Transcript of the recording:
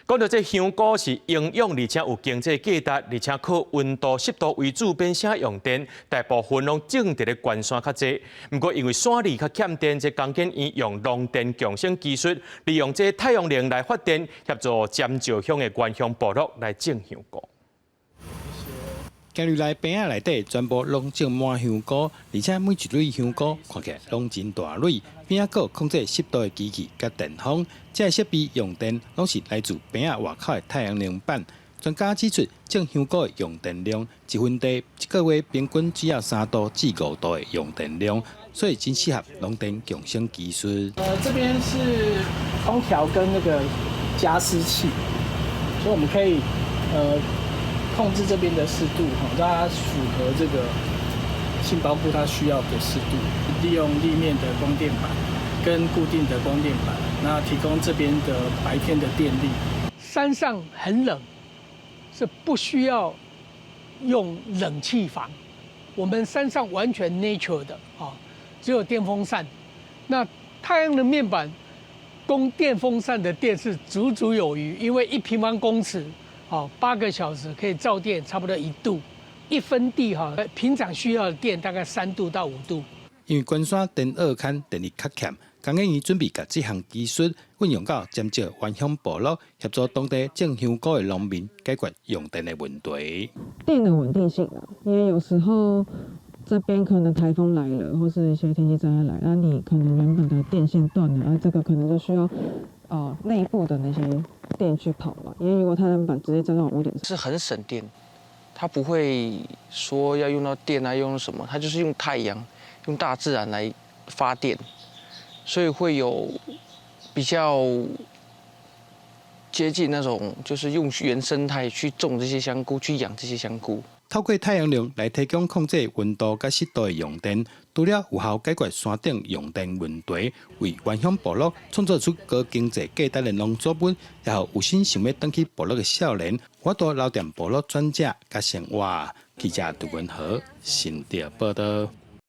讲到这香菇是营养而且有经济价值，而且靠温度、湿度为主，变成用电，大部分拢种伫咧悬山较济。不过因为山里较欠电，这工建议用农电共生技术，利用这太阳能来发电，协助尖石乡的原乡部落来种香菇。 今日来边仔内底全部拢种满香菇，而且每一蕊香菇看起来拢真大蕊，边仔个控制湿度的机器甲电风，这些设备用电拢是来自边仔外口的太阳能板。专家指出，种香菇的用电量一分地一个月平均只要3度至5度的用电量，所以真适合农电共生技术。这边是空调跟那个加湿器，所以我们可以控制这边的湿度，让它符合这个杏鲍菇它需要的湿度。利用立面的光电板跟固定的光电板，那提供这边的白天的电力。山上很冷，是不需要用冷气房。我们山上完全 nature 的只有电风扇。那太阳能面板供电风扇的电是足足有余，因为1平方公尺。 8个小时可以照电差不多1度，1分地平常需要的电大概3度到5度。因为关山电二坑电力较欠，工研院准备把这项技术运用到尖石原乡部落，协助当地种香菇的农民解决用电的问题。电的稳定性啊，因为有时候这边可能台风来了，或是一些天气灾害来，那你可能原本的电线断了，这个可能就需要内部的那些电去跑嘛，因为如果太阳能板直接站到屋顶上，是很省电，它不会说要用到电啊，用什么，它就是用太阳、用大自然来发电，所以会有比较接近那种，就是用原生态去种这些香菇，去养这些香菇。透过太阳能来提供控制温度甲湿度的用电，除了有效解决山顶用电问题，为原乡部落创造出高经济价值的农作物，也有有心想要返去部落的少年，我多留点部落专家甲生活。记者杜文和新店报道。